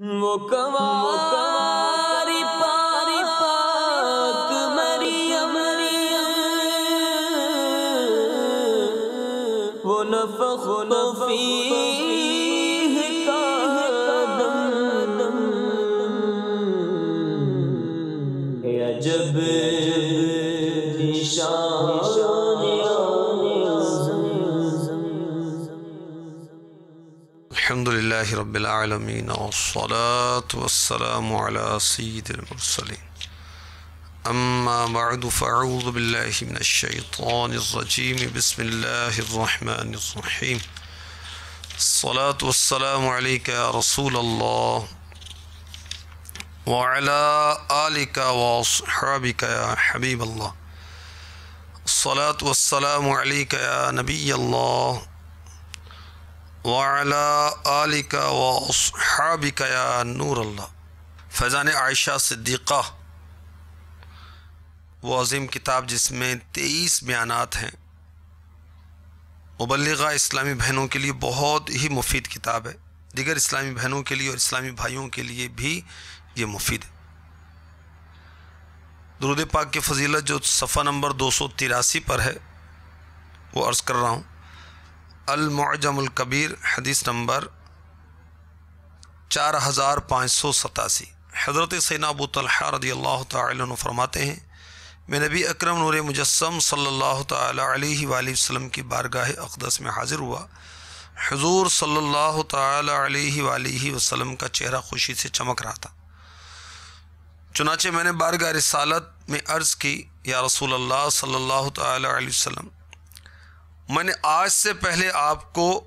وہ کنواری پاک مریم، وہ نفخ فیہ کا دم، عجب الحمد للہ رب العالمین والصلاة والسلام علی سید المرسلین اما بعد فاعوذ باللہ من الشیطان الرجیم بسم اللہ الرحمن الرحیم الصلاة والسلام علیک یا رسول اللہ وعلی آلک واصحابک یا حبیب اللہ الصلاة والسلام علیک یا نبی اللہ وعلی آلک واصحابک یا نور اللہ۔ فیضان عائشہ صدیقہ، وہ عظیم کتاب جس میں 23 بیانات ہیں، مبلغہ اسلامی بہنوں کے لیے بہت ہی مفید کتاب ہے، دیگر اسلامی بہنوں کے لیے اور اسلامی بھائیوں کے لیے بھی یہ مفید ہے۔ درود پاک کی فضیلت جو صفحہ نمبر 283 پر ہے وہ عرض کر رہا ہوں۔ المعجم الکبیر حدیث نمبر 4587، حضرت سیدنا ابو طلحہ رضی اللہ تعالی عنہ فرماتے ہیں، میں نبی اکرم نور مجسم صلی اللہ تعالی علیہ وآلہ وسلم کی بارگاہ اقدس میں حاضر ہوا۔ حضور صلی اللہ تعالی علیہ وآلہ وسلم کا چہرہ خوشی سے چمک رہا تھا، چنانچہ میں نے بارگاہ رسالت میں عرض کی، یا رسول اللہ صلی اللہ تعالی علیہ وسلم، میں نے آج سے پہلے آپ کو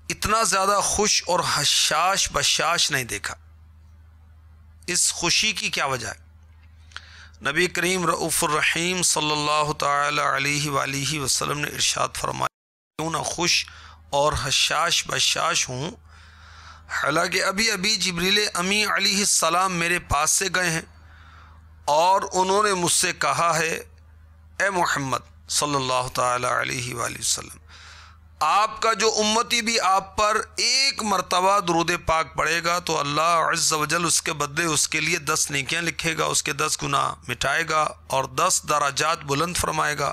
اتنا زیادہ خوش اور حشاش بشاش نہیں دیکھا، اس خوشی کی کیا وجہ ہے؟ نبی کریم رؤوف الرحیم صلی اللہ تعالی علیہ وآلہ وسلم نے ارشاد فرمایا، کیوں نہ خوش اور حشاش بشاش ہوں، حالانکہ ابھی جبریل امی علیہ السلام میرے پاس سے گئے ہیں اور انہوں نے مجھ سے کہا ہے، اے محمد صلی اللہ تعالی علیہ وآلہ وسلم، آپ کا جو امتی بھی آپ پر ایک مرتبہ درود پاک پڑھے گا تو اللہ عز و جل اس کے بدلے اس کے لیے 10 نیکیاں لکھے گا، اس کے 10 گناہ مٹائے گا اور 10 درجات بلند فرمائے گا،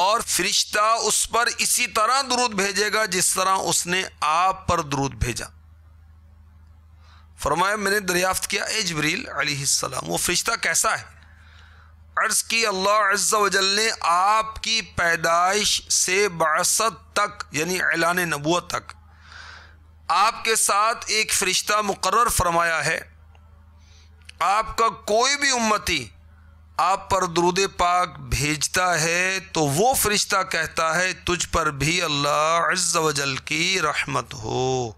اور فرشتہ اس پر اسی طرح درود بھیجے گا جس طرح اس نے آپ پر درود بھیجا۔ فرمایا، میں نے دریافت کیا، اے جبریل علیہ السلام، وہ فرشتہ کیسا ہے؟ عرض کی، اللہ عز و جل نے آپ کی پیدائش سے بعثت تک یعنی اعلان نبوت تک آپ کے ساتھ ایک فرشتہ مقرر فرمایا ہے، آپ کا کوئی بھی امتی آپ پر درود پاک بھیجتا ہے تو وہ فرشتہ کہتا ہے تجھ پر بھی اللہ عز و جل کی رحمت ہو۔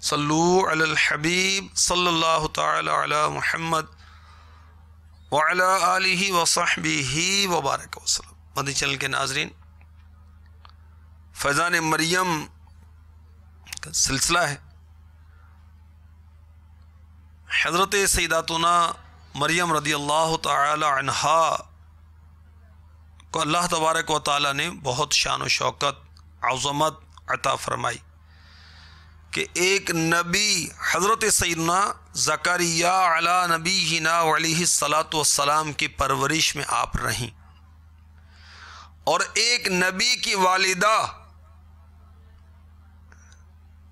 صلو علی الحبیب صلی اللہ تعالی علی محمد وعلی آلہ وصحبہ وبارک وسلم۔ مدنی چینل کے ناظرین، فیضان مریم کا سلسلہ ہے۔ حضرت سیداتنا مریم رضی اللہ تعالی عنہا کو اللہ تبارک و تعالی نے بہت شان و شوکت عظمت عطا فرمائی کہ ایک نبی حضرت سیدنا زکریا علی نبینا علیہ الصلاۃ والسلام کی پرورش میں آپ رہیں، اور ایک نبی کی والدہ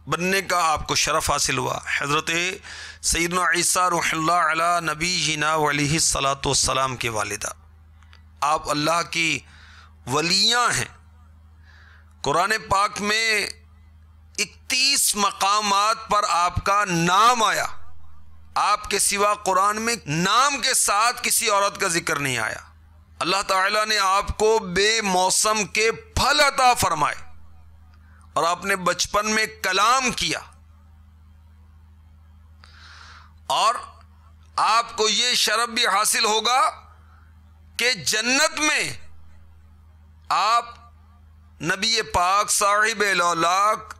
بننے کا آپ کو شرف حاصل ہوا۔ حضرت سیدنا عیسیٰ روح اللہ علی نبینا علیہ الصلاۃ والسلام کی والدہ، آپ اللہ کی ولیاں ہیں۔ قرآن پاک میں 31 مقامات پر آپ کا نام آیا، آپ کے سوا قرآن میں نام کے ساتھ کسی عورت کا ذکر نہیں آیا۔ اللہ تعالیٰ نے آپ کو بے موسم کے پھل عطا فرمائے اور آپ نے بچپن میں کلام کیا، اور آپ کو یہ شرف بھی حاصل ہوگا کہ جنت میں آپ نبی پاک صاحب الاولاق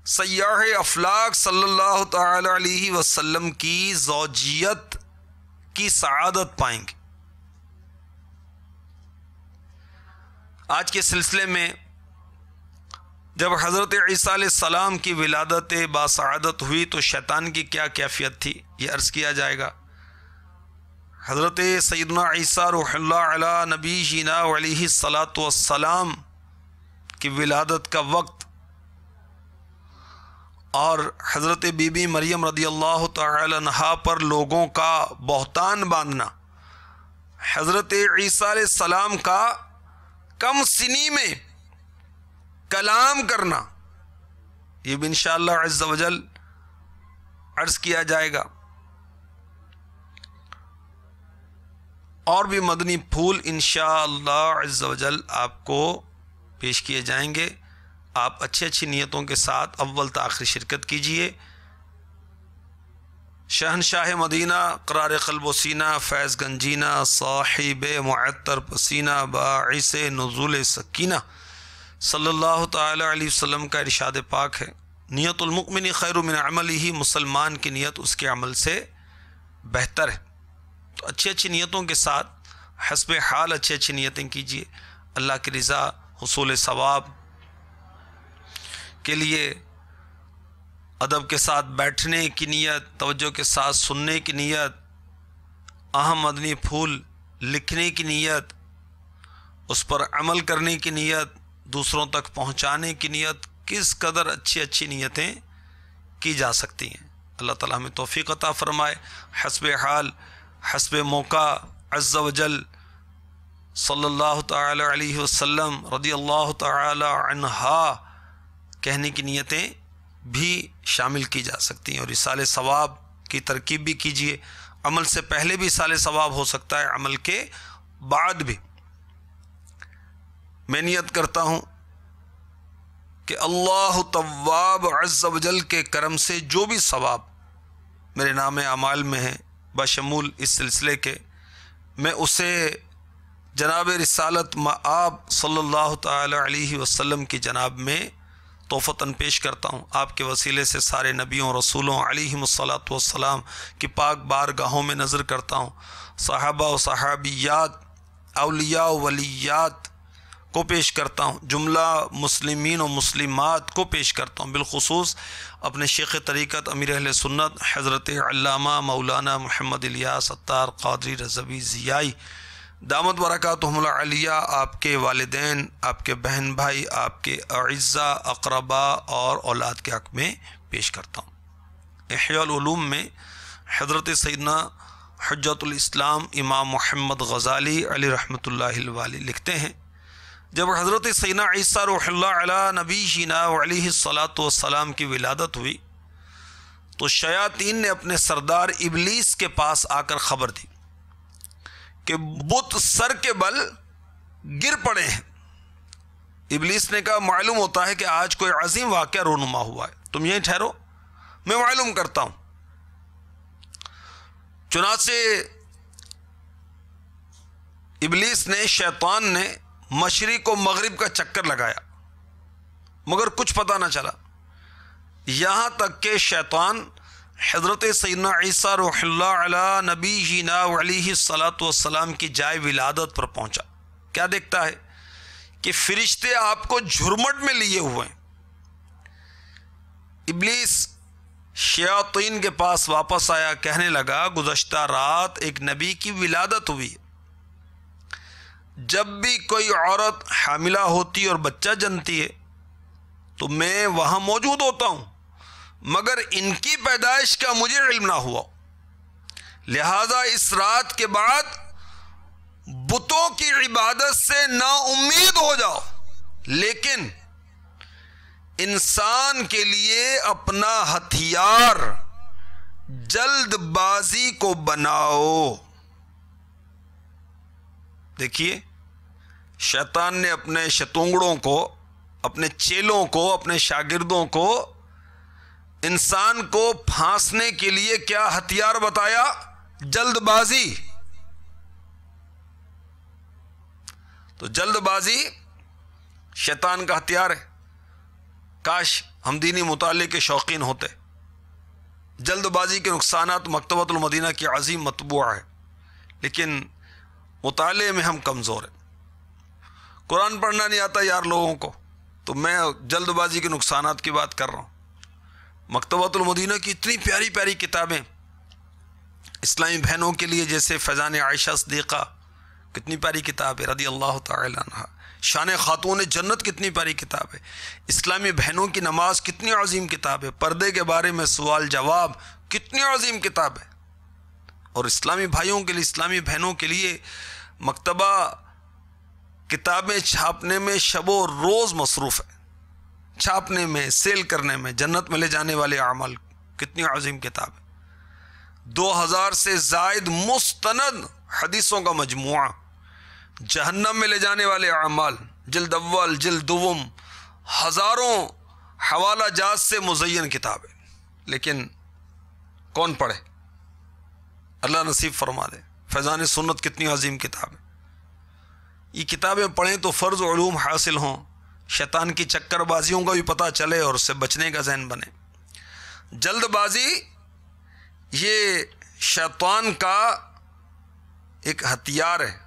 سیاح افلاق صلی اللہ تعالی علیہ وسلم کی زوجیت کی سعادت پائیں گے۔ آج کے سلسلے میں جب حضرت عیسیٰ علیہ السلام کی ولادت باسعادت ہوئی تو شیطان کی کیا کیفیت تھی، یہ عرض کیا جائے گا۔ حضرت سیدنا عیسیٰ روح اللہ علی نبی جینا علیہ الصلاۃ والسلام کی ولادت کا وقت اور حضرت بی بی مریم رضی اللہ تعالی عنہا پر لوگوں کا بہتان باندھنا، حضرت عیسیٰ علیہ السلام کا کم سنی میں کلام کرنا، یہ بھی انشاءاللہ عز و جل عرض کیا جائے گا۔ اور بھی مدنی پھول انشاءاللہ عز و جل آپ کو پیش کیے جائیں گے۔ آپ اچھی اچھی نیتوں کے ساتھ اول تا آخر شرکت کیجئے۔ شہنشاہ مدینہ قرار قلب و سینہ فیض گنجینہ صاحب معطر پسینہ باعث نزول سکینہ صلی اللہ تعالی علیہ وسلم کا ارشاد پاک ہے، نیت المؤمن خیر من عملہ، مسلمان کی نیت اس کے عمل سے بہتر ہے۔ تو اچھی اچھی نیتوں کے ساتھ حسب حال اچھی اچھی نیتیں کیجیے، اللہ کی رضا، حصول ثواب کے لیے ادب کے ساتھ بیٹھنے کی نیت، توجہ کے ساتھ سننے کی نیت، اہم مدنی پھول لکھنے کی نیت، اس پر عمل کرنے کی نیت، دوسروں تک پہنچانے کی نیت، کس قدر اچھی اچھی نیتیں کی جا سکتی ہیں۔ اللہ تعالیٰ ہمیں توفیق عطا فرمائے۔ حسب حال، حسب موقع، عز و جل صلی اللہ تعالی علیہ وسلم رضی اللہ تعالی عنہا کہنے کی نیتیں بھی شامل کی جا سکتی ہیں، اور اصال ثواب کی ترکیب بھی کیجیے۔ عمل سے پہلے بھی اصال ثواب ہو سکتا ہے، عمل کے بعد بھی۔ میں نیت کرتا ہوں کہ اللہ تواب عز و جل کے کرم سے جو بھی ثواب میرے نام اعمال میں ہے بشمول اس سلسلے کے، میں اسے جناب رسالت مآب صلی اللہ تعالی علیہ وسلم کی جناب میں تحفتاً پیش کرتا ہوں۔ آپ کے وسیلے سے سارے نبیوں رسولوں علیہم الصلاۃ والسلام کی پاک بارگاہوں میں نظر کرتا ہوں، صحابہ و صحابیات، اولیاء و ولیات کو پیش کرتا ہوں، جملہ مسلمین و مسلمات کو پیش کرتا ہوں، بالخصوص اپنے شیخ طریقت امیر اہل سنت حضرت علامہ مولانا محمد الیاس عطار قادری رضوی ضیائی دامت برکاتہم العالیہ، آپ کے والدین، آپ کے بہن بھائی، آپ کے اعزاء اقربا اور اولاد کے حق میں پیش کرتا ہوں۔ احیاء العلوم میں حضرت سیدنا حجت الاسلام امام محمد غزالی علی رحمۃ اللہ الوالی لکھتے ہیں، جب حضرت سیدنا عیسیٰ روح اللہ علی نبی جینا علیہ الصلاۃ والسلام کی ولادت ہوئی تو شیاطین نے اپنے سردار ابلیس کے پاس آ کر خبر دی کہ بت سر کے بل گر پڑے ہیں۔ ابلیس نے کہا معلوم ہوتا ہے کہ آج کوئی عظیم واقعہ رونما ہوا ہے، تم یہیں ٹھہرو، میں معلوم کرتا ہوں۔ چنانچہ ابلیس نے، شیطان نے مشرق و مغرب کا چکر لگایا مگر کچھ پتہ نہ چلا، یہاں تک کہ شیطان حضرت سیدنا عیسیٰ روح اللہ علی نبی جینا علیہ الصلاۃ والسلام کی جائے ولادت پر پہنچا۔ کیا دیکھتا ہے کہ فرشتے آپ کو جھرمٹ میں لیے ہوئے ہیں۔ ابلیس شیاطین کے پاس واپس آیا، کہنے لگا گزشتہ رات ایک نبی کی ولادت ہوئی، جب بھی کوئی عورت حاملہ ہوتی اور بچہ جنتی ہے تو میں وہاں موجود ہوتا ہوں، مگر ان کی پیدائش کا مجھے علم نہ ہوا، لہذا اس رات کے بعد بتوں کی عبادت سے نا امید ہو جاؤ، لیکن انسان کے لیے اپنا ہتھیار جلد بازی کو بناؤ۔ دیکھیے، شیطان نے اپنے شتونگڑوں کو، اپنے چیلوں کو، اپنے شاگردوں کو انسان کو پھانسنے کے لیے کیا ہتھیار بتایا؟ جلد بازی۔ تو جلد بازی شیطان کا ہتھیار ہے۔ کاش ہم دینی مطالعے کے شوقین ہوتے۔ جلد بازی کے نقصانات مکتبۃ المدینہ کی عظیم مطبوعہ ہے، لیکن مطالعے میں ہم کمزور ہیں۔ قرآن پڑھنا نہیں آتا یار لوگوں کو، تو میں جلد بازی کے نقصانات کی بات کر رہا ہوں. مکتبۃ المدینہ کی اتنی پیاری پیاری کتابیں اسلامی بہنوں کے لیے، جیسے فیضان عائشہ صدیقہ، کتنی پیاری کتاب ہے رضی اللہ تعالی عنہ. شان خاتون جنت کتنی پیاری کتاب ہے. اسلامی بہنوں کی نماز کتنی عظیم کتاب ہے. پردے کے بارے میں سوال جواب کتنی عظیم کتاب ہے. اور اسلامی بھائیوں کے لیے، اسلامی بہنوں کے لیے مکتبہ کتابیں چھاپنے میں شب و روز مصروف ہے، چھاپنے میں، سیل کرنے میں. جنت میں لے جانے والے اعمال کتنی عظیم کتاب ہے. 2000 سے زائد مستند حدیثوں کا مجموعہ. جہنم میں لے جانے والے اعمال، جلد اول، جلد دوم، ہزاروں حوالہ جات سے مزین کتاب ہے. لیکن کون پڑھے؟ اللہ نصیب فرما دے. فیضان سنت کتنی عظیم کتاب ہے. یہ کتابیں پڑھیں تو فرض علوم حاصل ہوں، شیطان کی چکر بازیوں کا بھی پتہ چلے اور اس سے بچنے کا ذہن بنے. جلد بازی یہ شیطان کا ایک ہتھیار ہے.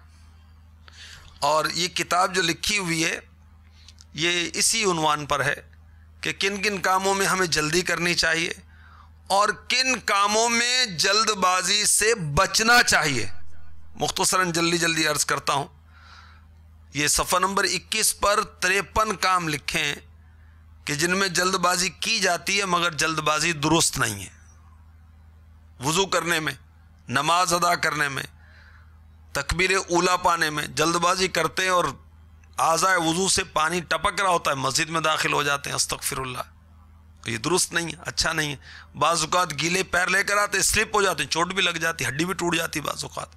اور یہ کتاب جو لکھی ہوئی ہے یہ اسی عنوان پر ہے کہ کن کن کاموں میں ہمیں جلدی کرنی چاہیے اور کن کاموں میں جلد بازی سے بچنا چاہیے. مختصراً جلدی عرض کرتا ہوں. یہ صفحہ نمبر 21 پر 53 کام لکھے ہیں کہ جن میں جلد بازی کی جاتی ہے مگر جلد بازی درست نہیں ہے. وضو کرنے میں، نماز ادا کرنے میں، تکبیر اولا پانے میں جلد بازی کرتے ہیں اور اعضائے وضو سے پانی ٹپک رہا ہوتا ہے، مسجد میں داخل ہو جاتے ہیں. استغفر اللہ. یہ درست نہیں ہے، اچھا نہیں ہے. بعض اوقات گیلے پیر لے کر آتے، سلپ ہو جاتے ہیں، چوٹ بھی لگ جاتی، ہڈی بھی ٹوٹ جاتی بعض اوقات.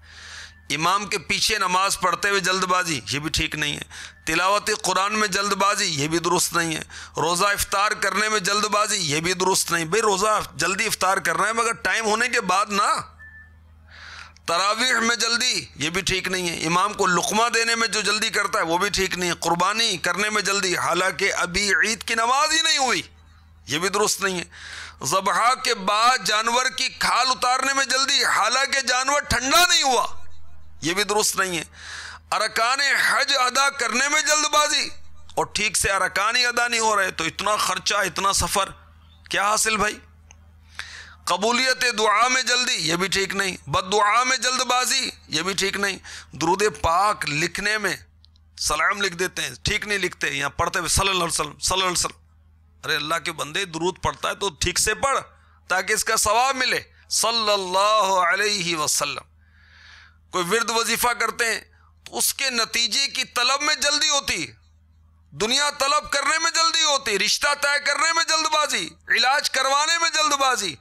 امام کے پیچھے نماز پڑھتے ہوئے جلد بازی، یہ بھی ٹھیک نہیں ہے. تلاوت قرآن میں جلد بازی، یہ بھی درست نہیں ہے. روزہ افطار کرنے میں جلد بازی، یہ بھی درست نہیں. بھئی روزہ جلدی افطار کرنا ہے مگر ٹائم ہونے کے بعد نا. تراویح میں جلدی، یہ بھی ٹھیک نہیں ہے. امام کو لقمہ دینے میں جو جلدی کرتا ہے وہ بھی ٹھیک نہیں ہے. قربانی کرنے میں جلدی حالانکہ ابھی عید کی نماز ہی نہیں ہوئی، یہ بھی درست نہیں ہے. ذبح کے بعد جانور کی کھال اتارنے میں جلدی حالانکہ جانور ٹھنڈا نہیں ہوا، یہ بھی درست نہیں ہے. ارکان حج ادا کرنے میں جلد بازی اور ٹھیک سے ارکان ہی ادا نہیں ہو رہے تو اتنا خرچہ، اتنا سفر، کیا حاصل بھائی. قبولیت دعا میں جلدی، یہ بھی ٹھیک نہیں. بد دعا میں جلد بازی، یہ بھی ٹھیک نہیں. درود پاک لکھنے میں سلام لکھ دیتے ہیں، ٹھیک نہیں لکھتے. یہاں پڑھتے ہوئے صلی اللہ علیہ وسلم، صلی اللہ علیہ وسلم. ارے اللہ کے بندے، درود پڑھتا ہے تو ٹھیک سے پڑھ تاکہ اس کا ثواب ملے. صلی اللہ علیہ وسلم. کوئی ورد وظیفہ کرتے ہیں تو اس کے نتیجے کی طلب میں جلدی ہوتی، دنیا طلب کرنے میں جلدی ہوتی، رشتہ طے کرنے میں جلد بازی، علاج کروانے میں جلد بازی.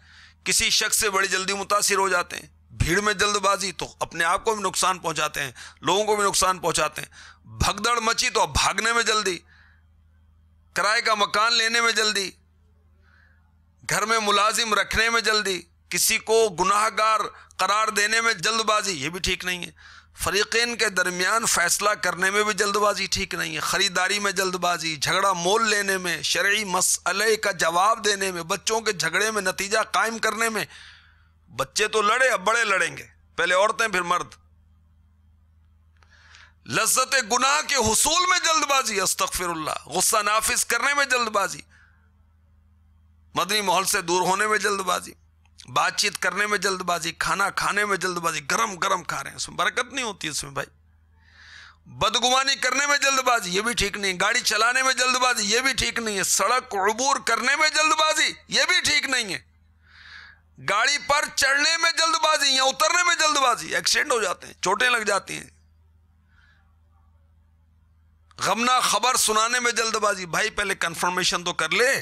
کسی شخص سے بڑی جلدی متاثر ہو جاتے ہیں، بھیڑ میں جلد بازی تو اپنے آپ کو بھی نقصان پہنچاتے ہیں، لوگوں کو بھی نقصان پہنچاتے ہیں. بھگدڑ مچی تو اب بھاگنے میں جلدی، کرائے کا مکان لینے میں جلدی، گھر میں ملازم رکھنے میں جلدی، کسی کو گناہ گار قرار دینے میں جلد بازی، یہ بھی ٹھیک نہیں ہے. فریقین کے درمیان فیصلہ کرنے میں بھی جلد بازی ٹھیک نہیں ہے. خریداری میں جلد بازی، جھگڑا مول لینے میں، شرعی مسئلے کا جواب دینے میں، بچوں کے جھگڑے میں نتیجہ قائم کرنے میں. بچے تو لڑے، اب بڑے لڑیں گے، پہلے عورتیں پھر مرد. لذت گناہ کے حصول میں جلد بازی، استغفر اللہ. غصہ نافذ کرنے میں جلد بازی، مدنی ماحول سے دور ہونے میں جلد بازی، بات چیت کرنے میں جلد بازی، کھانا کھانے میں جلد بازی، گرم گرم کھا رہے ہیں، اس میں برکت نہیں ہوتی اس میں بھائی. بدگمانی کرنے میں جلد بازی، یہ بھی ٹھیک نہیں. گاڑی چلانے میں جلد بازی، یہ بھی ٹھیک نہیں ہے. سڑک عبور کرنے میں جلد بازی، یہ بھی ٹھیک نہیں ہے. گاڑی پر چڑھنے میں جلد بازی یا اترنے میں جلد بازی، ایکسیڈنٹ ہو جاتے ہیں، چوٹیں لگ جاتی ہیں. غمناک خبر سنانے میں جلد بازی، بھائی پہلے کنفرمیشن تو کر لے.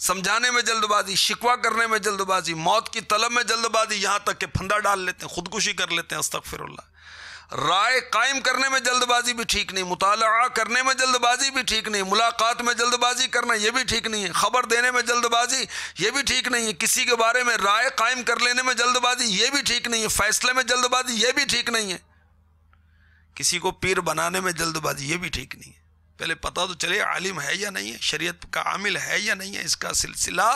سمجھانے میں جلد بازی، شکوہ کرنے میں جلد بازی، موت کی طلب میں جلد بازی، یہاں تک کہ پھندا ڈال لیتے ہیں، خودکشی کر لیتے ہیں، استغفر اللہ. رائے قائم کرنے میں جلد بازی بھی ٹھیک نہیں. مطالعہ کرنے میں جلد بازی بھی ٹھیک نہیں. ملاقات میں جلد بازی کرنا، یہ بھی ٹھیک نہیں ہے. خبر دینے میں جلد بازی، یہ بھی ٹھیک نہیں ہے. کسی کے بارے میں رائے قائم کر لینے میں جلد بازی، یہ بھی ٹھیک نہیں ہے. فیصلے میں جلد بازی، یہ بھی ٹھیک نہیں ہے. کسی کو پیر بنانے میں جلد بازی، یہ بھی ٹھیک نہیں ہے. پہلے پتہ تو چلے عالم ہے یا نہیں ہے، شریعت کا عامل ہے یا نہیں ہے، اس کا سلسلہ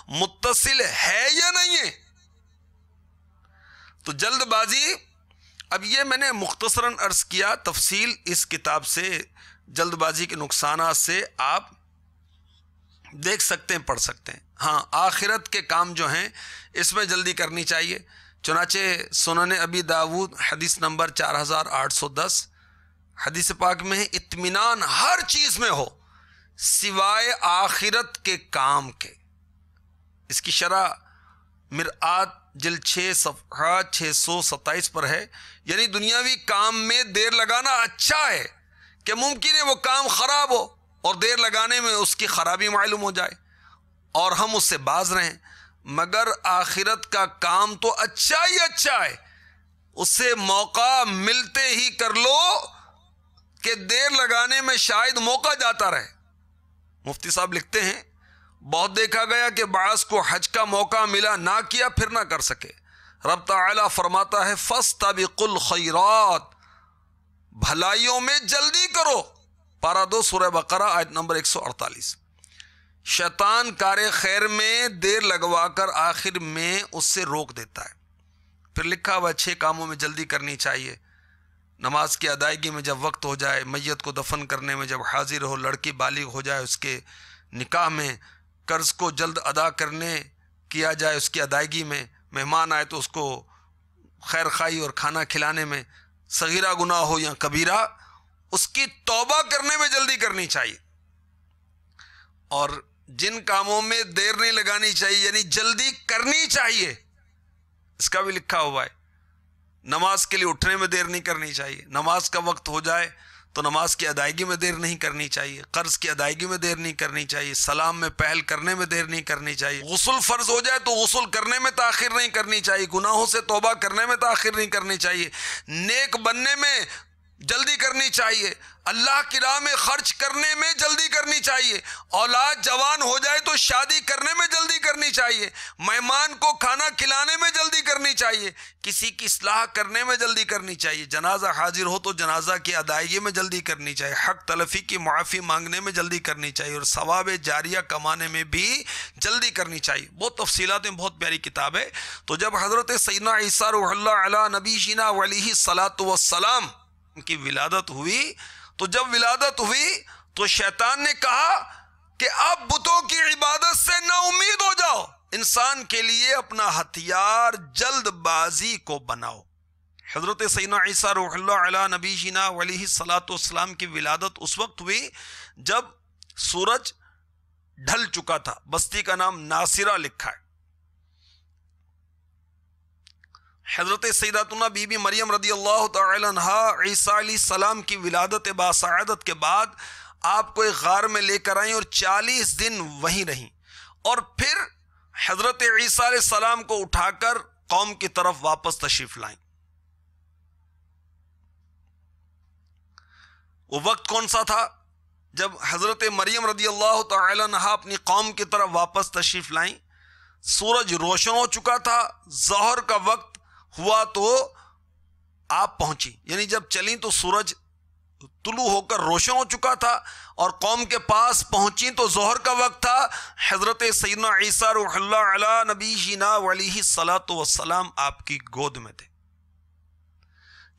متصل ہے یا نہیں ہے. تو جلد بازی، اب یہ میں نے مختصراً عرض کیا، تفصیل اس کتاب سے جلد بازی کے نقصانات سے آپ دیکھ سکتے ہیں، پڑھ سکتے ہیں۔ ہاں، آخرت کے کام جو ہیں اس میں جلدی کرنی چاہیے۔ چنانچہ سنن ابی داود حدیث نمبر 4810 حدیث پاک میں ہے، اطمینان ہر چیز میں ہو سوائے آخرت کے کام کے۔ اس کی شرح مرآت جلد 6 صفحہ 627 پر ہے۔ یعنی دنیاوی کام میں دیر لگانا اچھا ہے کہ ممکن ہے وہ کام خراب ہو اور دیر لگانے میں اس کی خرابی معلوم ہو جائے اور ہم اس سے باز رہیں، مگر آخرت کا کام تو اچھا ہی اچھا ہے، اس سے موقع ملتے ہی کر لو کہ دیر لگانے میں شاید موقع جاتا رہے۔ مفتی صاحب لکھتے ہیں، بہت دیکھا گیا کہ بعض کو حج کا موقع ملا، نہ کیا پھر نہ کر سکے۔ رب تعالیٰ فرماتا ہے فاستبقوا الخیرات، بھلائیوں میں جلدی کرو۔ پارہ 2 سورہ بقرہ آیت نمبر 148۔ شیطان کار خیر میں دیر لگوا کر آخر میں اس سے روک دیتا ہے۔ پھر لکھا ہوا 6 کاموں میں جلدی کرنی چاہیے۔ نماز کی ادائیگی میں جب وقت ہو جائے، میت کو دفن کرنے میں جب حاضر ہو، لڑکی بالغ ہو جائے اس کے نکاح میں، قرض کو جلد ادا کرنے کیا جائے اس کی ادائیگی میں، مہمان آئے تو اس کو خیر خواہی اور کھانا کھلانے میں، صغیرہ گناہ ہو یا کبیرہ اس کی توبہ کرنے میں جلدی کرنی چاہیے۔ اور جن کاموں میں دیر نہیں لگانی چاہیے یعنی جلدی کرنی چاہیے، اس کا بھی لکھا ہوا ہے۔ نماز کے لیے اٹھنے میں دیر نہیں کرنی چاہیے، نماز کا وقت ہو جائے تو نماز کی ادائیگی میں دیر نہیں کرنی چاہیے، قرض کی ادائیگی میں دیر نہیں کرنی چاہیے، سلام میں پہل کرنے میں دیر نہیں کرنی چاہیے، غسل فرض ہو جائے تو غسل کرنے میں تاخیر نہیں کرنی چاہیے، گناہوں سے توبہ کرنے میں تاخیر نہیں کرنی چاہیے، نیک بننے میں جلدی کرنی چاہیے، اللہ کی راہ میں خرچ کرنے میں جلدی کرنی چاہیے، اولاد جوان ہو جائے تو شادی کرنے میں جلدی کرنی چاہیے، مہمان کو کھانا کھلانے میں جلدی کرنی چاہیے، کسی کی اصلاح کرنے میں جلدی کرنی چاہیے، جنازہ حاضر ہو تو جنازہ کی ادائیگی میں جلدی کرنی چاہیے، حق تلفی کی معافی مانگنے میں جلدی کرنی چاہیے، اور ثواب جاریہ کمانے میں بھی جلدی کرنی چاہیے۔ بہت تفصیلات ہیں، بہت پیاری کتاب ہے۔ تو جب حضرت سیدنا عیسیٰ روح اللہ علی نبینا علیہ الصلاۃ والسلام کی ولادت ہوئی، تو جب ولادت ہوئی تو شیطان نے کہا کہ اب بتوں کی عبادت سے نا امید ہو جاؤ، انسان کے لیے اپنا ہتھیار جلد بازی کو بناؤ۔ حضرت سیدنا عیسیٰ روح اللہ علی نبینا علیہ الصلاۃ والسلام کی ولادت اس وقت ہوئی جب سورج ڈھل چکا تھا۔ بستی کا نام ناصرہ لکھا ہے۔ حضرت سیداتنا بی بی مریم رضی اللہ تعالی عنہا عیسیٰ علیہ السلام کی ولادت باسعادت کے بعد آپ کو ایک غار میں لے کر آئیں اور 40 دن وہیں رہیں، اور پھر حضرت عیسیٰ علیہ السلام کو اٹھا کر قوم کی طرف واپس تشریف لائیں۔ وہ وقت کون سا تھا جب حضرت مریم رضی اللہ تعالی عنہا اپنی قوم کی طرف واپس تشریف لائیں؟ سورج روشن ہو چکا تھا، ظہر کا وقت ہوا تو آپ پہنچی، یعنی جب چلیں تو سورج طلوع ہو کر روشن ہو چکا تھا، اور قوم کے پاس پہنچی تو ظہر کا وقت تھا۔ حضرت سیدنا عیسیٰ روح اللہ علی نبینا علیہ الصلاۃ والسلام آپ کی گود میں تھے۔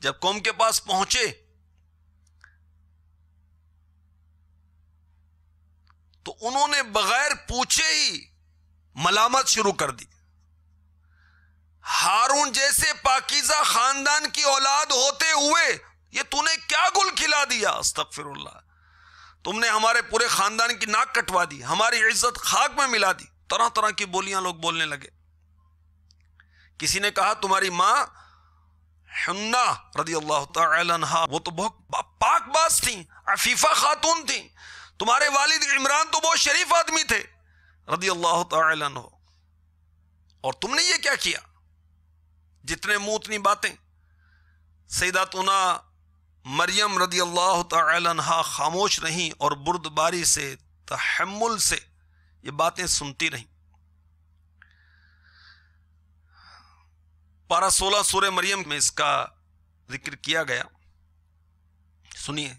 جب قوم کے پاس پہنچے تو انہوں نے بغیر پوچھے ہی ملامت شروع کر دی۔ ہارون جیسے پاکیزہ خاندان کی اولاد ہوتے ہوئے یہ تو نے کیا گل کھلا دیا، استغفر اللہ، تم نے ہمارے پورے خاندان کی ناک کٹوا دی، ہماری عزت خاک میں ملا دی۔ طرح طرح کی بولیاں لوگ بولنے لگے۔ کسی نے کہا تمہاری ماں حنا رضی اللہ تعالی عنہا وہ تو بہت پاک باز تھیں، عفیفہ خاتون تھیں، تمہارے والد عمران تو بہت شریف آدمی تھے رضی اللہ تعالی عنہ، اور تم نے یہ کیا کیا؟ جتنے منہ اتنی باتیں۔ سیداتنا مریم رضی اللہ تعالی عنہا خاموش رہیں اور بردباری سے، تحمل سے یہ باتیں سنتی رہیں۔ پارہ 16 سورہ مریم میں اس کا ذکر کیا گیا، سنیے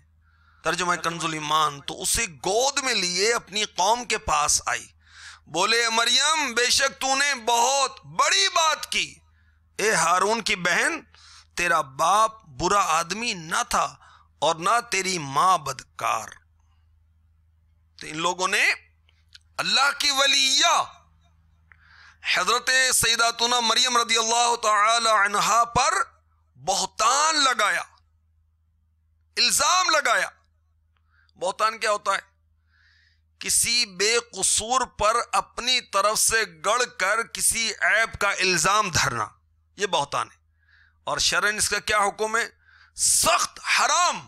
ترجمہ کنز الایمان۔ تو اسے گود میں لیے اپنی قوم کے پاس آئی، بولے مریم بے شک تو نے بہت بڑی بات کی، اے ہارون کی بہن تیرا باپ برا آدمی نہ تھا اور نہ تیری ماں بدکار. تو ان لوگوں نے اللہ کی ولیہ حضرت سیداتنا مریم رضی اللہ تعالی عنہا پر بہتان لگایا، الزام لگایا. بہتان کیا ہوتا ہے؟ کسی بے قصور پر اپنی طرف سے گڑ کر کسی عیب کا الزام دھرنا، یہ بہتان ہے. اور شرعاً اس کا کیا حکم ہے؟ سخت حرام،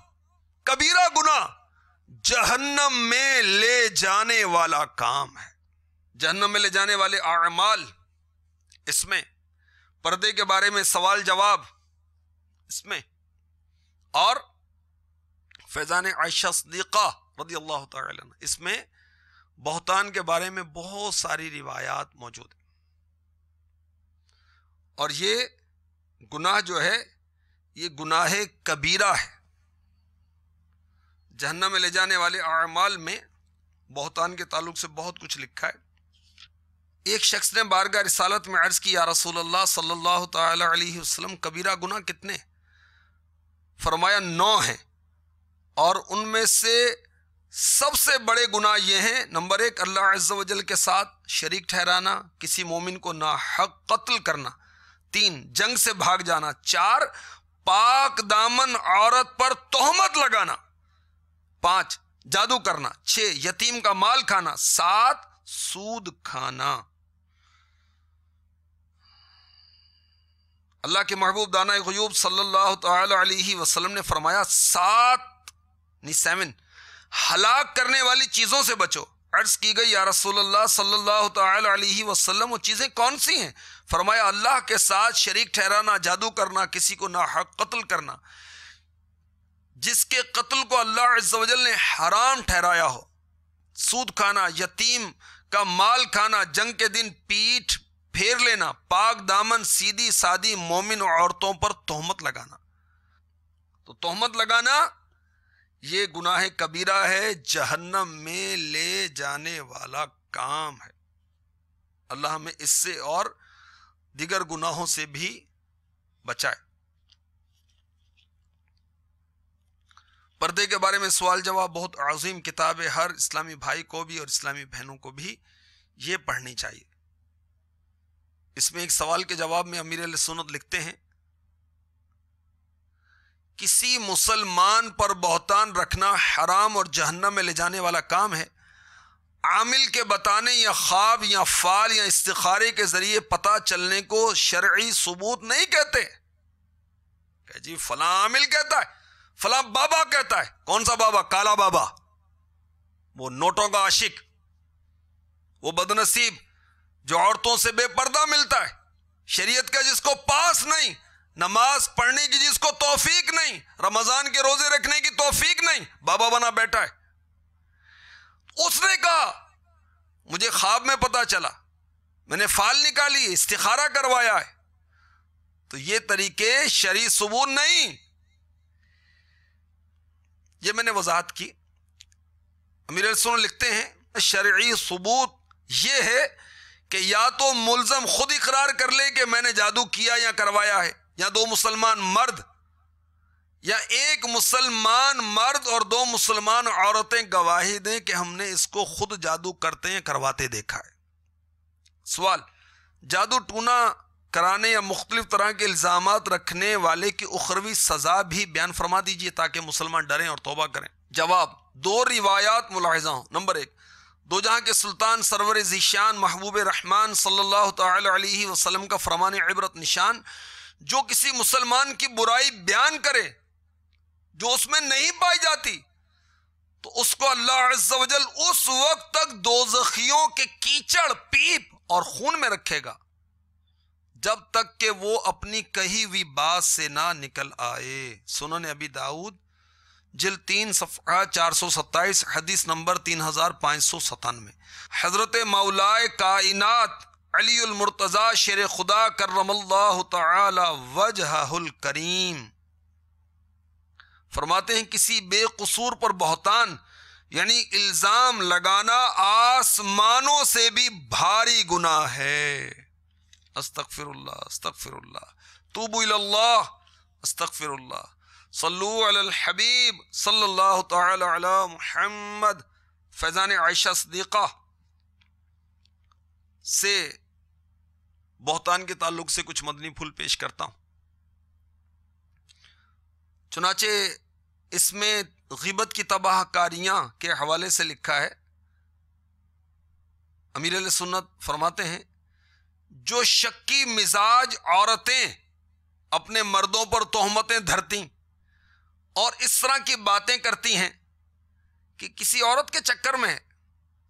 کبیرہ گناہ، جہنم میں لے جانے والا کام ہے. جہنم میں لے جانے والے اعمال، اس میں پردے کے بارے میں سوال جواب، اس میں اور فیضان عائشہ صدیقہ رضی اللہ تعالی عنہ، اس میں بہتان کے بارے میں بہت ساری روایات موجود ہیں. اور یہ گناہ جو ہے یہ گناہ کبیرہ ہے. جہنم میں لے جانے والے اعمال میں بہتان کے تعلق سے بہت کچھ لکھا ہے. ایک شخص نے بارگاہ رسالت میں عرض کی، یا رسول اللہ صلی اللہ تعالی علیہ وسلم کبیرہ گناہ کتنے؟ فرمایا 9 ہیں، اور ان میں سے سب سے بڑے گناہ یہ ہیں: نمبر 1 اللہ عز و جل کے ساتھ شریک ٹھہرانا، کسی مومن کو ناحق قتل کرنا، 3 جنگ سے بھاگ جانا، 4 پاک دامن عورت پر تہمت لگانا، 5 جادو کرنا، 6 یتیم کا مال کھانا، 7 سود کھانا. اللہ کے محبوب دانہ غیوب صلی اللہ تعالی علیہ وسلم نے فرمایا 7 ہلاک کرنے والی چیزوں سے بچو. عرض کی گئی، یا رسول اللہ صلی اللہ تعالی علیہ وسلم وہ چیزیں کون سی ہیں؟ فرمایا اللہ کے ساتھ شریک ٹھہرانا، جادو کرنا، کسی کو ناحق قتل کرنا، جس کے قتل کو اللہ عز و جل نے حرام ٹھہرایا ہو، سود کھانا، یتیم کا مال کھانا، جنگ کے دن پیٹھ پھیر لینا، پاک دامن سیدھی سادی مومن عورتوں پر تہمت لگانا. تو تہمت لگانا یہ گناہ کبیرہ ہے، جہنم میں لے جانے والا کام ہے. اللہ ہمیں اس سے اور دیگر گناہوں سے بھی بچائے. پردے کے بارے میں سوال جواب بہت عظیم کتاب ہے، ہر اسلامی بھائی کو بھی اور اسلامی بہنوں کو بھی یہ پڑھنی چاہیے. اس میں ایک سوال کے جواب میں امیر اہل سنت لکھتے ہیں، کسی مسلمان پر بہتان رکھنا حرام اور جہنم میں لے جانے والا کام ہے. عامل کے بتانے یا خواب یا فال یا استخارے کے ذریعے پتہ چلنے کو شرعی ثبوت نہیں کہتے کہ جی فلاں عامل کہتا ہے، فلاں بابا کہتا ہے. کون سا بابا؟ کالا بابا، وہ نوٹوں کا عاشق، وہ بدنصیب جو عورتوں سے بے پردہ ملتا ہے، شریعت کا جس کو پاس نہیں، نماز پڑھنے کی جس کو توفیق نہیں، رمضان کے روزے رکھنے کی توفیق نہیں، بابا بنا بیٹھا ہے. اس نے کہا مجھے خواب میں پتا چلا، میں نے فال نکالی، استخارہ کروایا ہے. تو یہ طریقے شرعی ثبوت نہیں. یہ میں نے وضاحت کی. امیر السنت لکھتے ہیں شرعی ثبوت یہ ہے کہ یا تو ملزم خود اقرار کر لے کہ میں نے جادو کیا یا کروایا ہے، یا 2 مسلمان مرد یا 1 مسلمان مرد اور 2 مسلمان عورتیں گواہی دیں کہ ہم نے اس کو خود جادو کرتے ہیں کرواتے دیکھا ہے. سوال، جادو ٹونا کرانے یا مختلف طرح کے الزامات رکھنے والے کی اخروی سزا بھی بیان فرما دیجئے تاکہ مسلمان ڈریں اور توبہ کریں. جواب، 2 روایات ملاحظہ ہوں. نمبر 1، دو جہاں کے سلطان سرور ذیشان محبوب رحمان صلی اللہ تعالی علیہ وسلم کا فرمان عبرت نشان، جو کسی مسلمان کی برائی بیان کرے جو اس میں نہیں پائی جاتی تو اس کو اللہ عز و جل اس وقت تک دوزخیوں کے کیچڑ، پیپ اور خون میں رکھے گا جب تک کہ وہ اپنی کہی ہوئی بات سے نہ نکل آئے. سنن ابی داؤد جلد 3 صفحہ 427 حدیث نمبر 3597. حضرت مولائے کائنات علی المرتضی شیر خدا کرم اللہ تعالی وجہہ الکریم فرماتے ہیں کسی بے قصور پر بہتان یعنی الزام لگانا آسمانوں سے بھی بھاری گناہ ہے. استغفر اللہ، استغفر اللہ، توبوا الی اللہ، استغفر اللہ. صلو علی الحبیب صلی اللہ تعالی علی محمد. فیضان عائشہ صدیقہ سے بہتان کے تعلق سے کچھ مدنی پھول پیش کرتا ہوں. چنانچہ اس میں غیبت کی تباہ کاریاں کے حوالے سے لکھا ہے. امیر علیہ سنت فرماتے ہیں جو شکی مزاج عورتیں اپنے مردوں پر تہمتیں دھرتی اور اس طرح کی باتیں کرتی ہیں کہ کسی عورت کے چکر میں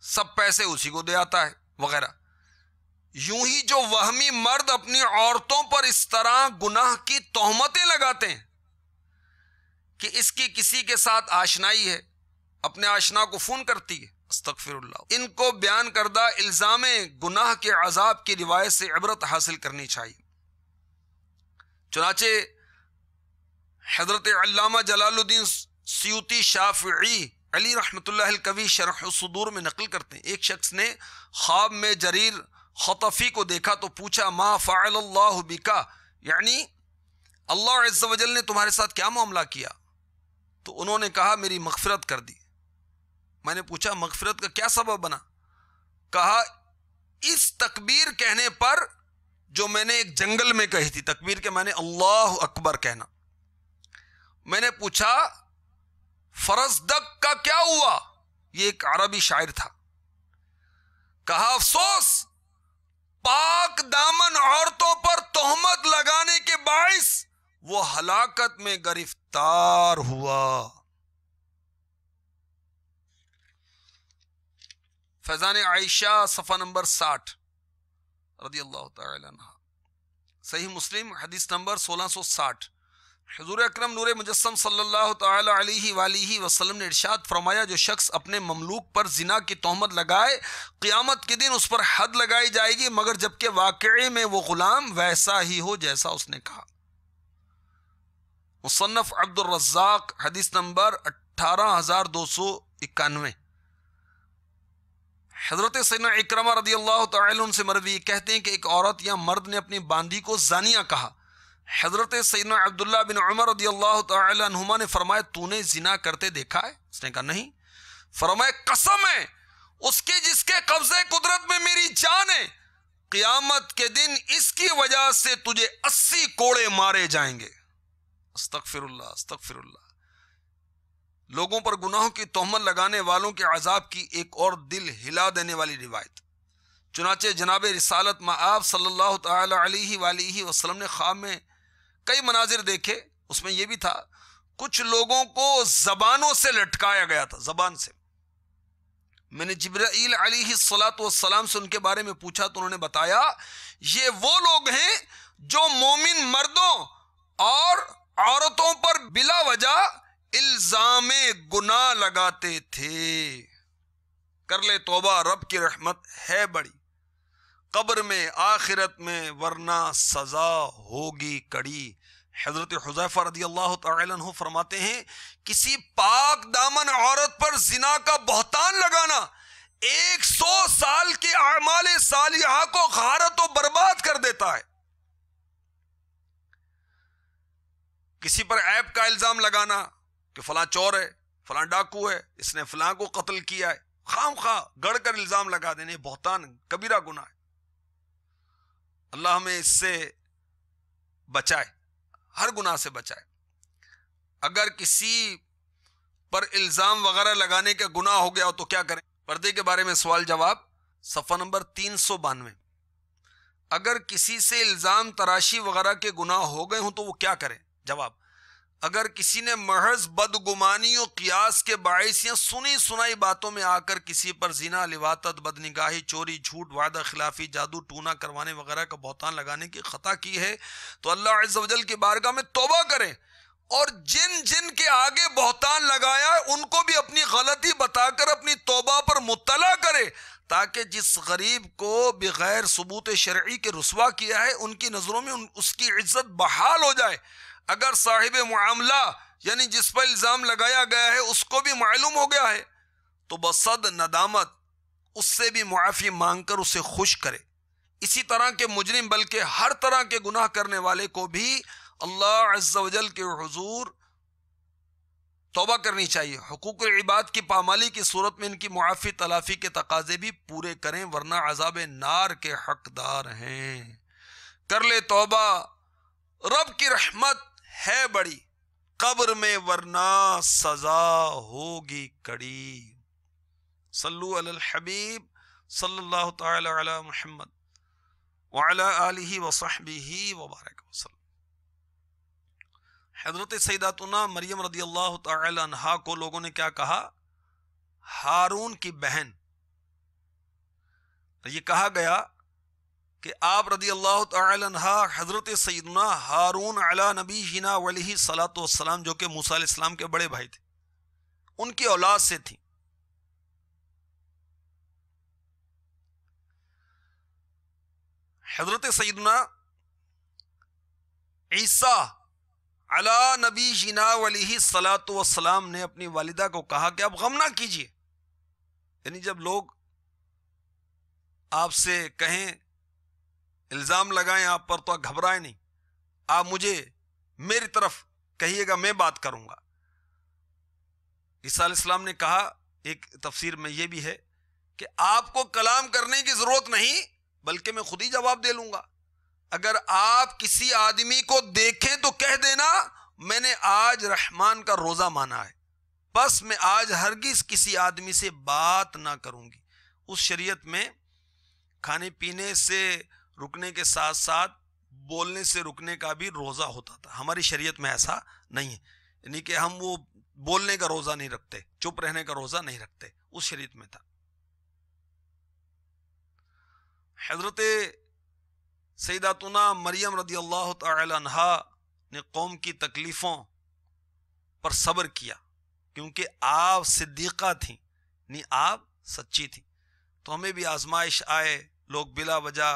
سب پیسے اسی کو دے آتا ہے وغیرہ، یوں ہی جو وہمی مرد اپنی عورتوں پر اس طرح گناہ کی تہمتیں لگاتے ہیں کہ اس کی کسی کے ساتھ آشنائی ہے، اپنے آشنا کو فون کرتی ہے، استغفر اللہ، ان کو بیان کردہ الزام گناہ کے عذاب کی روایت سے عبرت حاصل کرنی چاہیے. چنانچہ حضرت علامہ جلال الدین سیوطی شافعی علی رحمۃ اللہ القوی شرح الصدور میں نقل کرتے ہیں ایک شخص نے خواب میں جریر خطفی کو دیکھا تو پوچھا ما فعل اللہ بکا، یعنی اللہ عز و جل نے تمہارے ساتھ کیا معاملہ کیا؟ تو انہوں نے کہا میری مغفرت کر دی. میں نے پوچھا مغفرت کا کیا سبب بنا؟ کہا اس تکبیر کہنے پر جو میں نے ایک جنگل میں کہی تھی، تکبیر کے میں نے اللہ اکبر کہنا. میں نے پوچھا فرزدق کا کیا ہوا؟ یہ ایک عربی شاعر تھا. کہا افسوس پاک دامن عورتوں پر تہمت لگانے کے باعث وہ ہلاکت میں گرفتار ہوا. فیضان عائشہ صفحہ نمبر 60 رضی اللہ تعالی عنہ. صحیح مسلم حدیث نمبر 1660. حضور اکرم نور مجسم صلی اللہ تعالی علیہ وآلہ وسلم نے ارشاد فرمایا جو شخص اپنے مملوک پر زنا کی تہمت لگائے قیامت کے دن اس پر حد لگائی جائے گی مگر جبکہ واقعے میں وہ غلام ویسا ہی ہو جیسا اس نے کہا. مصنف عبد الرزاق حدیث نمبر 18291. حضرت سیدنا اکرمہ رضی اللہ تعالی عنہ سے مروی کہتے ہیں کہ ایک عورت یا مرد نے اپنی باندی کو زانیہ کہا. حضرت سیدنا عبداللہ بن عمر رضی اللہ تعالی عنہما نے فرمایا تو نے زنا کرتے دیکھا ہے؟ اس نے کہا نہیں. فرمایا قسم ہے اس کے جس کے قبضے قدرت میں میری جان ہے قیامت کے دن اس کی وجہ سے تجھے 80 کوڑے مارے جائیں گے. استغفر اللہ استغفر اللہ. لوگوں پر گناہوں کی تہمت لگانے والوں کے عذاب کی ایک اور دل ہلا دینے والی روایت. چنانچہ جناب رسالت مآب صلی اللہ تعالی علیہ وآلہ وسلم نے خواب میں کئی مناظر دیکھے. اس میں یہ بھی تھا کچھ لوگوں کو زبانوں سے لٹکایا گیا تھا، زبان سے. میں نے جبرائیل علیہ الصلاۃ والسلام سے ان کے بارے میں پوچھا تو انہوں نے بتایا یہ وہ لوگ ہیں جو مومن مردوں اور عورتوں پر بلا وجہ الزام گناہ لگاتے تھے. کر لے توبہ رب کی رحمت ہے بڑی، قبر میں آخرت میں ورنہ سزا ہوگی کڑی. حضرت حذیفہ رضی اللہ تعالی عنہ فرماتے ہیں کسی پاک دامن عورت پر زنا کا بہتان لگانا 100 سال کے اعمال صالحہ کو غارت و برباد کر دیتا ہے. کسی پر عیب کا الزام لگانا کہ فلاں چور ہے، فلاں ڈاکو ہے، اس نے فلاں کو قتل کیا ہے، خام خواہ گڑ کر الزام لگا دینے بہتان کبیرہ گناہ ہے. اللہ ہمیں اس سے بچائے، ہر گناہ سے بچائے. اگر کسی پر الزام وغیرہ لگانے کا گناہ ہو گیا ہو تو کیا کریں؟ پردے کے بارے میں سوال جواب صفحہ نمبر 392. اگر کسی سے الزام تراشی وغیرہ کے گناہ ہو گئے ہوں تو وہ کیا کریں؟ جواب اگر کسی نے محض بدگمانی و قیاس کے باعث یا سنی سنائی باتوں میں آ کر کسی پر زنا، لواطت، بدنگاہی، چوری، جھوٹ، وعدہ خلافی، جادو ٹونا کروانے وغیرہ کا بہتان لگانے کی خطا کی ہے تو اللہ عز و جل کی بارگاہ میں توبہ کریں اور جن جن کے آگے بہتان لگایا ان کو بھی اپنی غلطی بتا کر اپنی توبہ پر مطلع کرے تاکہ جس غریب کو بغیر ثبوت شرعی کے رسوا کیا ہے ان کی نظروں میں اس کی عزت بحال ہو جائے. اگر صاحب معاملہ یعنی جس پر الزام لگایا گیا ہے اس کو بھی معلوم ہو گیا ہے تو بصد ندامت اس سے بھی معافی مانگ کر اسے خوش کرے. اسی طرح کے مجرم بلکہ ہر طرح کے گناہ کرنے والے کو بھی اللہ عز و جل کے حضور توبہ کرنی چاہیے. حقوق العباد کی پامالی کی صورت میں ان کی معافی تلافی کے تقاضے بھی پورے کریں ورنہ عذاب نار کے حقدار ہیں. کر لے توبہ رب کی رحمت ہے بڑی قبر میں ورنہ سزا ہوگی کڑی. صلو علی الحبیب صلی اللہ تعالی علی محمد وعلی آلہ وصحبہ وبارک وسلم. حضرت سیداتنا مریم رضی اللہ تعالی عنہا کو لوگوں نے کیا کہا؟ ہارون کی بہن. یہ کہا گیا کہ آپ رضی اللہ تعالی عنہ حضرت سیدنا ہارون علی نبینا علیہ الصلوۃ والسلام جو کہ موسیٰ علیہ السلام کے بڑے بھائی تھے ان کی اولاد سے تھی. حضرت سیدنا عیسیٰ علی نبینا علیہ الصلوۃ والسلام نے اپنی والدہ کو کہا کہ آپ غم نہ کیجیے. یعنی جب لوگ آپ سے کہیں الزام لگائیں آپ پر تو آپ گھبرائیں نہیں, آپ مجھے میری طرف کہیے گا میں بات کروں گا. عیسیٰ علیہ السلام نے کہا, ایک تفسیر میں یہ بھی ہے کہ آپ کو کلام کرنے کی ضرورت نہیں بلکہ میں خود ہی جواب دے لوں گا. اگر آپ کسی آدمی کو دیکھیں تو کہہ دینا میں نے آج رحمان کا روزہ مانا ہے, بس میں آج ہرگز کسی آدمی سے بات نہ کروں گی. اس شریعت میں کھانے پینے سے رکنے کے ساتھ ساتھ بولنے سے رکنے کا بھی روزہ ہوتا تھا. ہماری شریعت میں ایسا نہیں ہے, یعنی کہ ہم وہ بولنے کا روزہ نہیں رکھتے, چپ رہنے کا روزہ نہیں رکھتے, اس شریعت میں تھا. حضرت سیداتنا مریم رضی اللہ تعالی عنہا نے قوم کی تکلیفوں پر صبر کیا کیونکہ آپ صدیقہ تھیں, نہیں آپ سچی تھیں. تو ہمیں بھی آزمائش آئے, لوگ بلا وجہ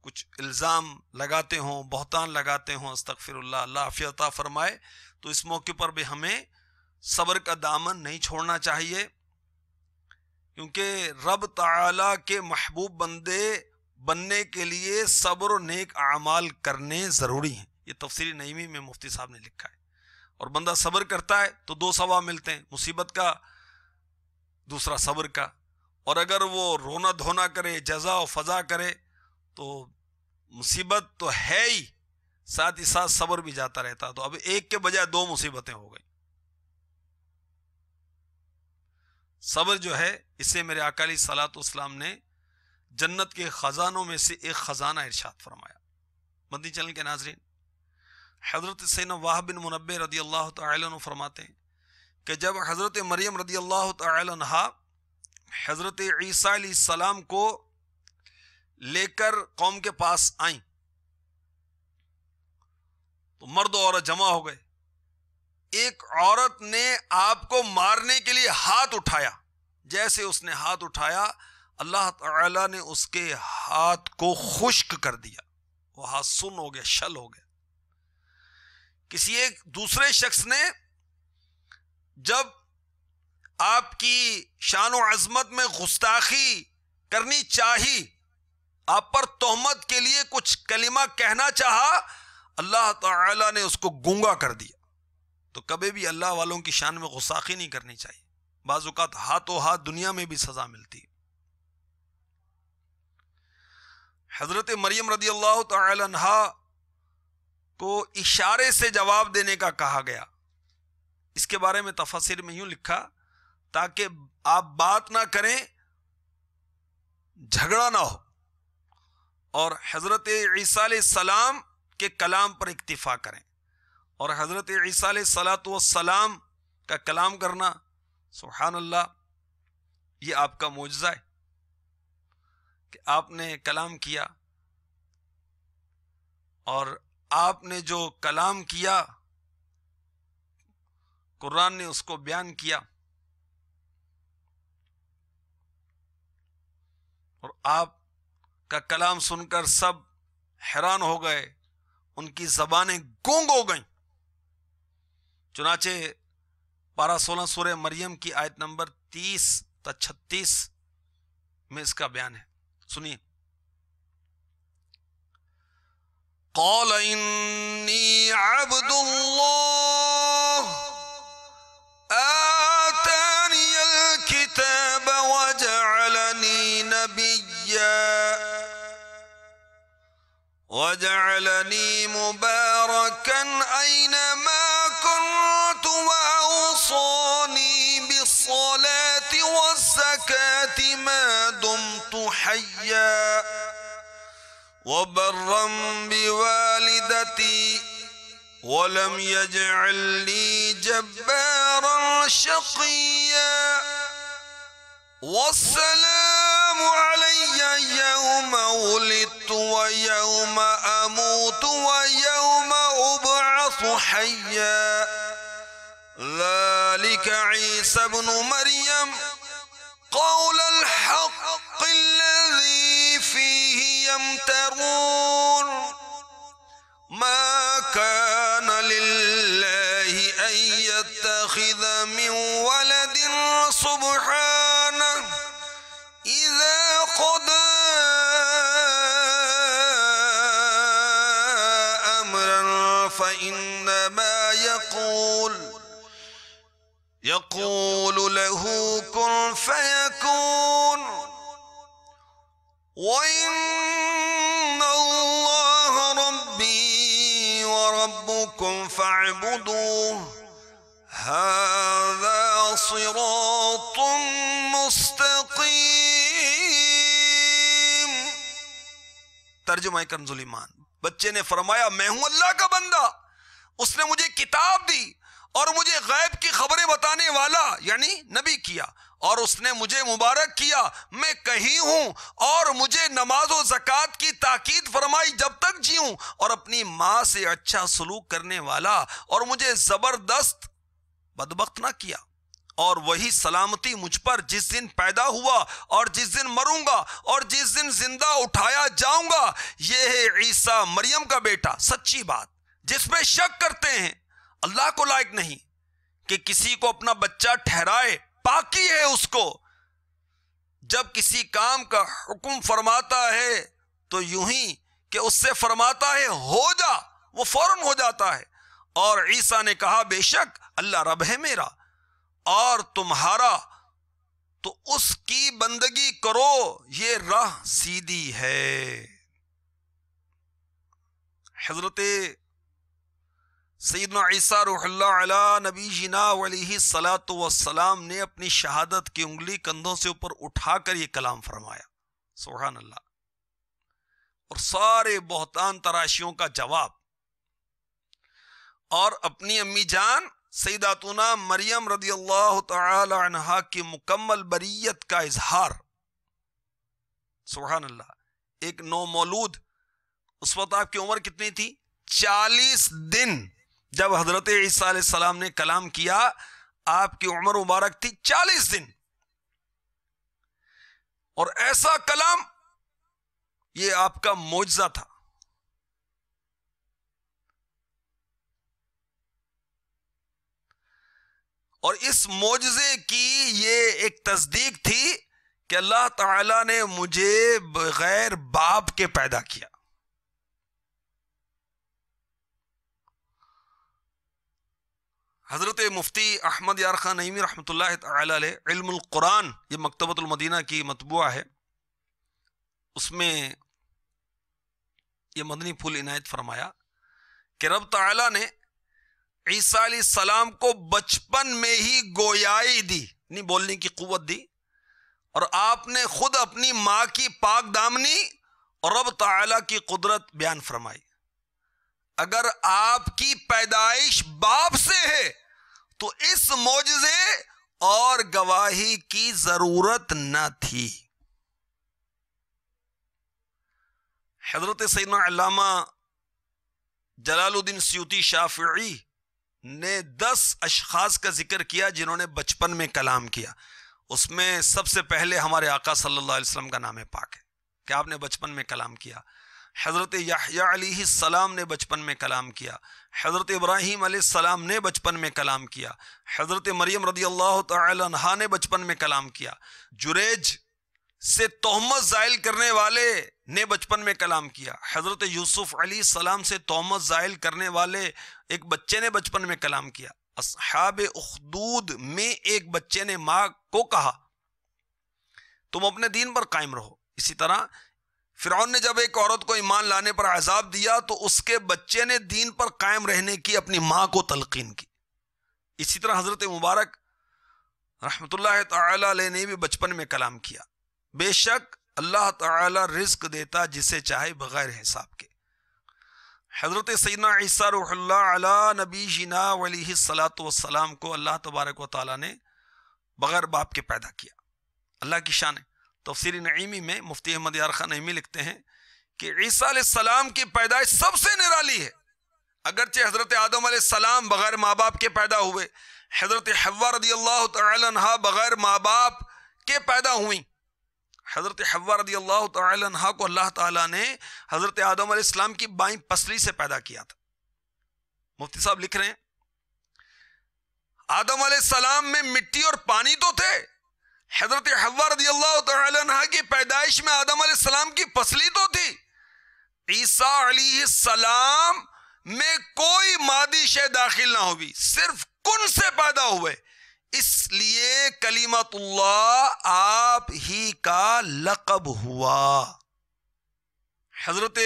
کچھ الزام لگاتے ہوں, بہتان لگاتے ہوں, استغفر اللہ, اللہ عافیت عطا فرمائے, تو اس موقع پر بھی ہمیں صبر کا دامن نہیں چھوڑنا چاہیے کیونکہ رب تعالی کے محبوب بندے بننے کے لیے صبر و نیک اعمال کرنے ضروری ہیں. یہ تفسیر نعیمی میں مفتی صاحب نے لکھا ہے. اور بندہ صبر کرتا ہے تو دو ثواب ملتے ہیں, مصیبت کا, دوسرا صبر کا. اور اگر وہ رونا دھونا کرے, جزا و فضا کرے تو مصیبت تو ہے ہی, ساتھ ہی ساتھ صبر بھی جاتا رہتا. تو اب ایک کے بجائے دو مصیبتیں ہو گئی. صبر جو ہے اسے میرے آقا علیہ الصلوۃ والسلام نے جنت کے خزانوں میں سے ایک خزانہ ارشاد فرمایا. مدنی چینل کے ناظرین, حضرت سیدنا وہب بن منبہ رضی اللہ تعالی عنہ فرماتے ہیں کہ جب حضرت مریم رضی اللہ تعالی عنہ حضرت عیسیٰ علیہ السلام کو لے کر قوم کے پاس آئیں تو مرد و عورت جمع ہو گئے. ایک عورت نے آپ کو مارنے کے لیے ہاتھ اٹھایا. جیسے اس نے ہاتھ اٹھایا اللہ تعالی نے اس کے ہاتھ کو خشک کر دیا, وہ ہاتھ سن ہو گیا, شل ہو گیا. کسی ایک دوسرے شخص نے جب آپ کی شان و عظمت میں گستاخی کرنی چاہی, آپ پر تہمت کے لیے کچھ کلمہ کہنا چاہا, اللہ تعالی نے اس کو گونگا کر دیا. تو کبھی بھی اللہ والوں کی شان میں گستاخی نہیں کرنی چاہیے. بعض اوقات ہاتھوں ہاتھ دنیا میں بھی سزا ملتی ہے. حضرت مریم رضی اللہ تعالی عنہا کو اشارے سے جواب دینے کا کہا گیا. اس کے بارے میں تفسیر میں یوں لکھا تاکہ آپ بات نہ کریں, جھگڑا نہ ہو, اور حضرت عیسیٰ علیہ السلام کے کلام پر اکتفا کریں. اور حضرت عیسیٰ علیہ الصلوۃ والسلام کا کلام کرنا, سبحان اللہ, یہ آپ کا معجزہ ہے کہ آپ نے کلام کیا, اور آپ نے جو کلام کیا قرآن نے اس کو بیان کیا, اور آپ کا کلام سن کر سب حیران ہو گئے, ان کی زبانیں گونگ ہو گئیں. چنانچہ پارہ 16 سورہ مریم کی آیت نمبر 30 تا 36 میں اس کا بیان ہے, سنیے. قال انی عبد اللہ وجعلني مباركا أينما كنت وأوصاني بالصلاة والزكاة ما دمت حيا وبرا بوالدتي ولم يجعلني جبارا شقيا والسلام علي يوم ولدت ويوم أموت ويوم أبعث حيا ذلك عيسى ابن مريم قول الحق الذي فيه يمترون ما كان لله أن يتخذ من ولد سبحانه إذا قضى أمرا فإنما يقول له كن فيكون وإن الله ربي وربكم فاعبدوه هذا صراط مستقیم۔ ترجمہ کنز ایمان۔ بچے نے فرمایا میں ہوں اللہ کا بندہ، اس نے مجھے کتاب دی اور مجھے غیب کی خبریں بتانے والا یعنی نبی کیا، اور اس نے مجھے مبارک کیا، میں کہیں ہوں، اور مجھے نماز و زکوٰۃ کی تاکید فرمائی جب تک جیوں، اور اپنی ماں سے اچھا سلوک کرنے والا، اور مجھے زبردست بدبخت نہ کیا، اور وہی سلامتی مجھ پر جس دن پیدا ہوا اور جس دن مروں گا اور جس دن زندہ اٹھایا جاؤں گا۔ یہ ہے عیسیٰ مریم کا بیٹا، سچی بات جس پہ شک کرتے ہیں۔ اللہ کو لائق نہیں کہ کسی کو اپنا بچہ ٹھہرائے، پاکی ہے اس کو۔ جب کسی کام کا حکم فرماتا ہے تو یوں ہی کہ اس سے فرماتا ہے ہو جا، وہ فوراً ہو جاتا ہے۔ اور عیسیٰ نے کہا بے شک اللہ رب ہے میرا اور تمہارا، تو اس کی بندگی کرو، یہ راہ سیدھی ہے۔ حضرت سیدنا عیسیٰ روح اللہ علی نبی جنا علیہ الصلاۃ والسلام نے اپنی شہادت کی انگلی کندھوں سے اوپر اٹھا کر یہ کلام فرمایا، سبحان اللہ، اور سارے بہتان تراشیوں کا جواب، اور اپنی امی جان سیداتنا مریم رضی اللہ تعالی عنہا کی مکمل بریت کا اظہار، سبحان اللہ۔ ایک نو مولود، اس وقت آپ کی عمر کتنی تھی؟ 40 دن۔ جب حضرت عیسیٰ علیہ السلام نے کلام کیا آپ کی عمر مبارک تھی 40 دن، اور ایسا کلام یہ آپ کا معجزہ تھا۔ اور اس معجزے کی یہ ایک تصدیق تھی کہ اللہ تعالی نے مجھے بغیر باپ کے پیدا کیا۔ حضرت مفتی احمد یار خان نعیمی رحمۃ اللہ تعالی علیہ علم القرآن، یہ مکتبۃ المدینہ کی مطبوعہ ہے، اس میں یہ مدنی پھول عنایت فرمایا کہ رب تعالی نے عیسیٰ علیہ السلام کو بچپن میں ہی گویائی دی، نہیں بولنے کی قوت دی، اور آپ نے خود اپنی ماں کی پاک دامنی اور رب تعالی کی قدرت بیان فرمائی۔ اگر آپ کی پیدائش باپ سے ہے تو اس معجزے اور گواہی کی ضرورت نہ تھی۔ حضرت سیدنا علامہ جلال الدین سیوطی شافعی نے 10 اشخاص کا ذکر کیا جنہوں نے بچپن میں کلام کیا۔ اس میں سب سے پہلے ہمارے آقا صلی اللہ علیہ وسلم کا نام پاک ہے کہ آپ نے بچپن میں کلام کیا۔ حضرت یحییٰ علیہ السلام نے بچپن میں کلام کیا، حضرت ابراہیم علیہ السلام نے بچپن میں کلام کیا، حضرت مریم رضی اللہ تعالی عنہا نے بچپن میں کلام کیا، جریج سے تہمت زائل کرنے والے نے بچپن میں کلام کیا، حضرت یوسف علیہ السلام سے تہمت زائل کرنے والے ایک بچے نے بچپن میں کلام کیا، اصحاب اخدود میں ایک بچے نے ماں کو کہا تم اپنے دین پر قائم رہو۔ اسی طرح فرعون نے جب ایک عورت کو ایمان لانے پر عذاب دیا تو اس کے بچے نے دین پر قائم رہنے کی اپنی ماں کو تلقین کی. اسی طرح حضرت مبارک رحمت اللہ تعالی علیہ نے بھی بچپن میں کلام کیا. بے شک اللہ تعالی رزق دیتا جسے چاہے بغیر حساب کے. حضرت سیدنا عیسیٰ روح اللہ علی نبی جینا علیہ الصلاۃ والسلام کو اللہ تبارک و تعالی نے بغیر باپ کے پیدا کیا. اللہ کی شان ہے. تفسیر نعیمی میں مفتی احمد یار خان نعیمی لکھتے ہیں کہ عیسیٰ علیہ السلام کی پیدائش سب سے نرالی ہے. اگرچہ حضرت آدم علیہ السلام بغیر ماں باپ کے پیدا ہوئے، حضرت حوا رضی اللہ تعالی عنہا بغیر ماں باپ کے پیدا ہوئیں. حضرت حوا رضی اللہ تعالی عنہا کو اللہ تعالیٰ نے حضرت آدم علیہ السلام کی بائیں پسلی سے پیدا کیا تھا. مفتی صاحب لکھ رہے ہیں آدم علیہ السلام میں مٹی اور پانی تو تھے، حضرت حوا رضی اللہ تعالی عنہا کی پیدائش میں آدم علیہ السلام کی پسلی تو تھی. عیسیٰ علیہ السلام میں کوئی مادی شے داخل نہ ہوئی، صرف کن سے پیدا ہوئے. اس لیے کلمت اللہ آپ ہی کا لقب ہوا. حضرت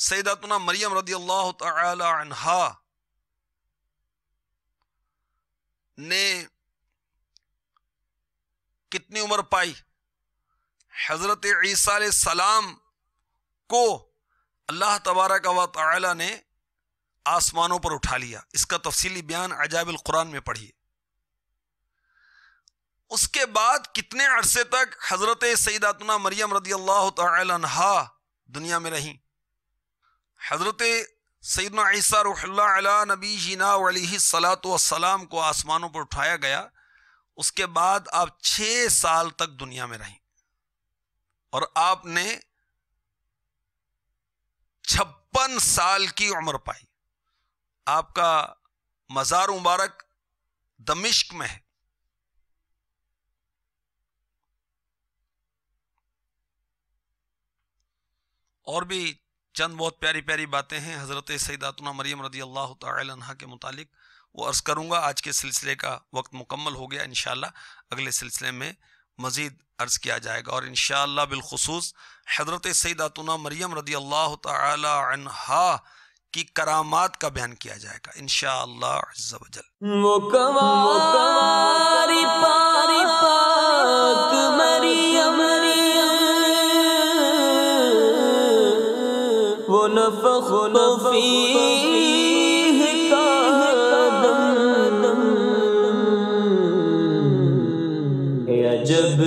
سیداتنا مریم رضی اللہ تعالی عنہا نے کتنی عمر پائی؟ حضرت عیسیٰ علیہ السلام کو اللہ تبارک و تعالی نے آسمانوں پر اٹھا لیا. اس کا تفصیلی بیان عجائب القرآن میں پڑھیے. اس کے بعد کتنے عرصے تک حضرت سیداتنا مریم رضی اللہ تعالی عنہا دنیا میں رہیں؟ حضرت سیدنا عیسیٰ روح اللہ علی نبی جینا علیہ الصلاۃ والسلام کو آسمانوں پر اٹھایا گیا. اس کے بعد آپ 6 سال تک دنیا میں رہیں اور آپ نے 56 سال کی عمر پائی. آپ کا مزار مبارک دمشق میں ہے. اور بھی چند بہت پیاری پیاری باتیں ہیں حضرت سیداتنا مریم رضی اللہ تعالی عنہا کے متعلق، وہ عرض کروں گا. آج کے سلسلے کا وقت مکمل ہو گیا. انشاءاللہ اگلے سلسلے میں مزید عرض کیا جائے گا، اور انشاءاللہ بالخصوص حضرت سیداتنا مریم رضی اللہ تعالی عنہا کی کرامات کا بیان کیا جائے گا انشاءاللہ عز و جل. وہ کنواری پاک مریم، وہ نفخ فیہ کا دم، عجب